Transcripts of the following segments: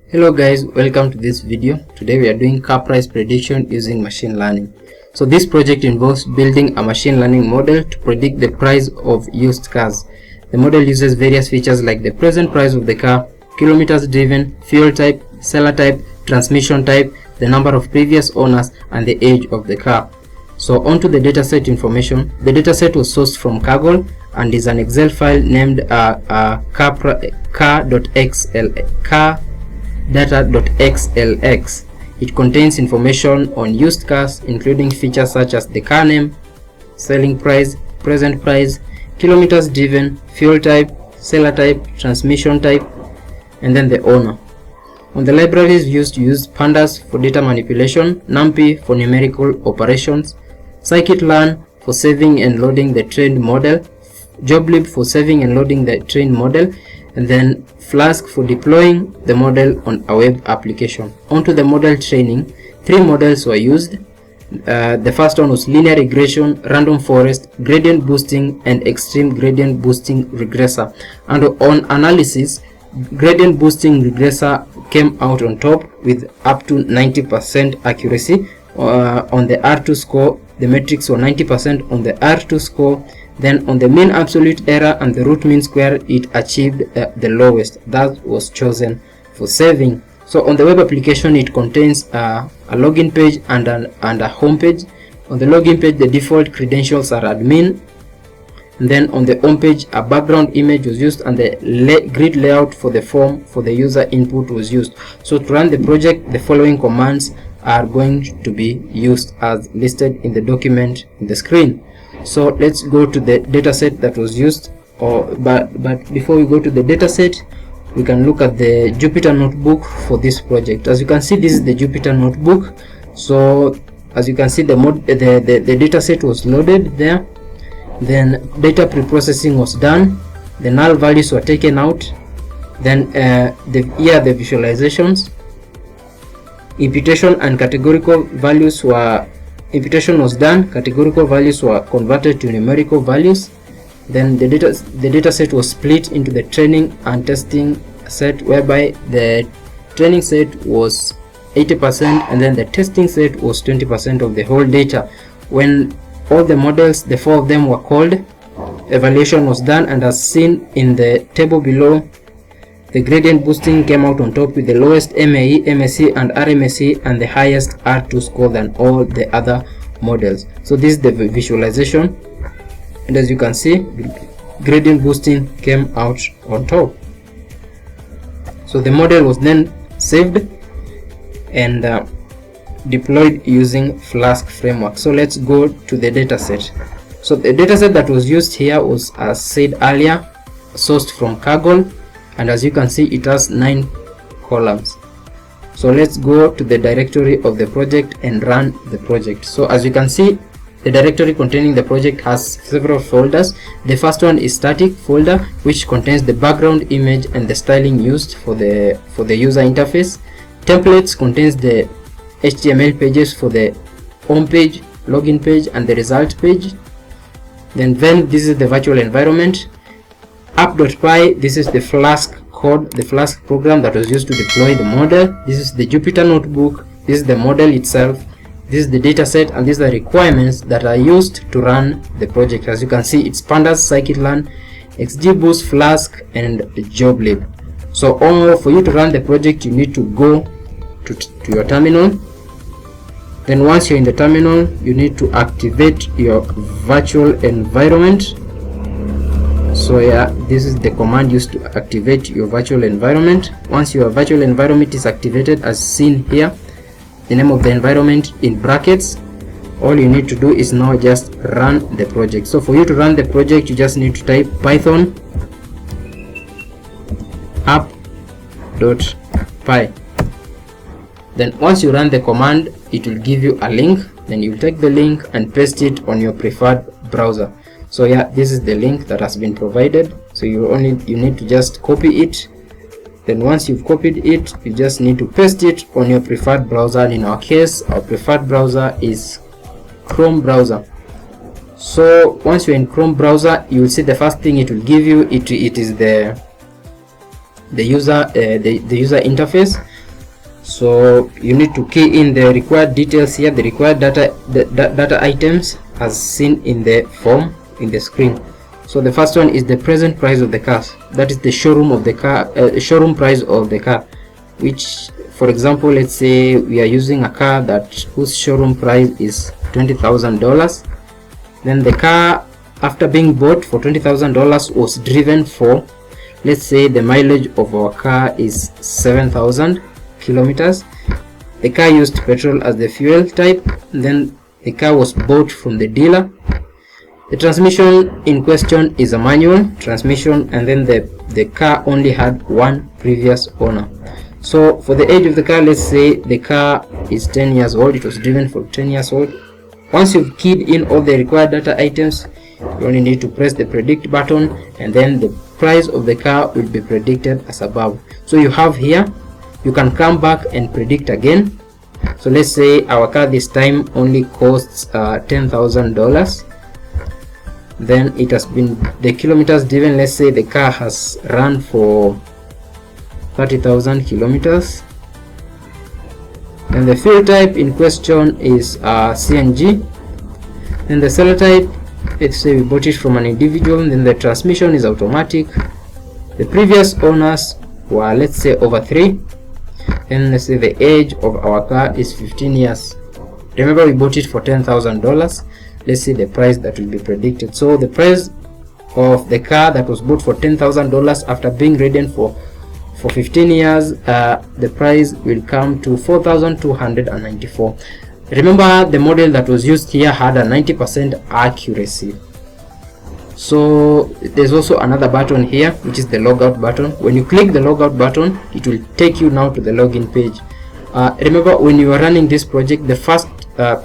Hello guys, welcome to this video. Today we are doing car price prediction using machine learning. So this project involves building a machine learning model to predict the price of used cars. The model uses various features like the present price of the car, kilometers driven, fuel type, seller type, transmission type, the number of previous owners, and the age of the car. So onto the dataset information. The dataset was sourced from Kaggle and is an Excel file named car.data.xlx. It contains information on used cars, including features such as the car name, selling price, present price, kilometers driven, fuel type, seller type, transmission type, and then the owner. On the libraries used to use pandas for data manipulation, numpy for numerical operations, scikit-learn for saving and loading the trained model, joblib for saving and loading the trained model, and then Flask for deploying the model on a web application. Onto the model training, 3 models were used. The first one was linear regression, random forest, gradient boosting, and extreme gradient boosting regressor. And on analysis, gradient boosting regressor came out on top with up to 90% accuracy. On the R2 score, the metrics were 90% on the R2 score. Then on the mean absolute error and the root mean square, it achieved the lowest. That was chosen for saving. So on the web application, it contains a login page and a home page. On the login page, the default credentials are admin. And then on the home page, a background image was used and the grid layout for the form for the user input was used. So to run the project, the following commands are going to be used as listed in the document in the screen. So let's go to the dataset that was used. But before we go to the dataset, we can look at the Jupyter notebook for this project. As you can see, this is the Jupyter notebook. So as you can see, the dataset was loaded there. Then data pre-processing was done. The null values were taken out. Then the visualizations, imputation and categorical values were. Imputation was done, categorical values were converted to numerical values. Then the data set was split into the training and testing set, whereby the training set was 80% and then the testing set was 20% of the whole data. When all the models, the 4 of them, were called, evaluation was done, and as seen in the table below, the gradient boosting came out on top with the lowest MAE, MSE, and RMSE, and the highest R2 score than all the other models. So this is the visualization, and as you can see, gradient boosting came out on top. So the model was then saved and deployed using Flask framework. So let's go to the dataset. So the dataset that was used here was, as said earlier, sourced from Kaggle. And as you can see, it has 9 columns. So let's go to the directory of the project and run the project. So as you can see, the directory containing the project has several folders. The first one is static folder, which contains the background image and the styling used for the user interface. Templates contains the HTML pages for the home page, login page, and the result page. Then this is the virtual environment. App.py, this is the Flask code, the Flask program that was used to deploy the model. This is the Jupyter notebook. This is the model itself. This is the dataset, and these are the requirements that are used to run the project. As you can see, it's pandas, scikit-learn, XGBoost, Flask, and joblib. So for you to run the project, you need to go to your terminal. Then once you're in the terminal, you need to activate your virtual environment. So yeah, this is the command used to activate your virtual environment. Once your virtual environment is activated, as seen here, the name of the environment in brackets, all you need to do is now just run the project. So for you to run the project, you just need to type python app.py. Then once you run the command, it will give you a link. Then you take the link and paste it on your preferred browser. So yeah, this is the link that has been provided. So you need to just copy it. Then once you've copied it, you just need to paste it on your preferred browser. And in our case, our preferred browser is Chrome browser. So once you're in Chrome browser, you will see the first thing it will give you, it is the user interface. So you need to key in the required details here, the required data items as seen in the form in the screen. So the first one is the present price of the car, that is the showroom of the car, showroom price of the car, which, for example, let's say we are using a car whose showroom price is $20,000. Then the car, after being bought for $20,000, was driven for, let's say the mileage of our car is 7,000 kilometers. The car used petrol as the fuel type. Then the car was bought from the dealer. The transmission in question is a manual transmission, and then the car only had one previous owner. So for the age of the car, let's say the car is 10 years old, it was driven for 10 years old. Once you've keyed in all the required data items, you only need to press the predict button, and then the price of the car will be predicted as above. So you have here, you can come back and predict again. So let's say our car this time only costs $10,000. Then it has been, the kilometers driven, let's say the car has run for 30,000 kilometers. And the fuel type in question is CNG. And the seller type, let's say we bought it from an individual. Then the transmission is automatic. The previous owners were, let's say, over 3. And let's say the age of our car is 15 years. Remember, we bought it for $10,000. Let's see the price that will be predicted. So the price of the car that was bought for $10,000 after being ridden for 15 years, the price will come to $4,294. Remember, the model that was used here had a 90% accuracy. So there's also another button here, which is the logout button. When you click the logout button, it will take you now to the login page. Remember, when you are running this project, the first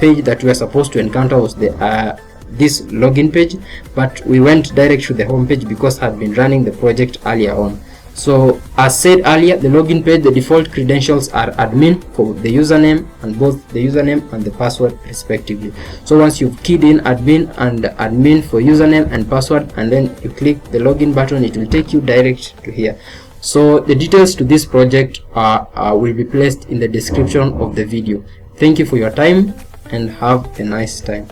page that we are supposed to encounter was this login page, but we went direct to the home page because I had been running the project earlier on. So as said earlier, the login page, the default credentials are admin for the username, and both the username and the password respectively. So once you've keyed in admin and admin for username and password, and then you click the login button, it will take you direct to here. So the details to this project will be placed in the description of the video. Thank you for your time and have a nice time.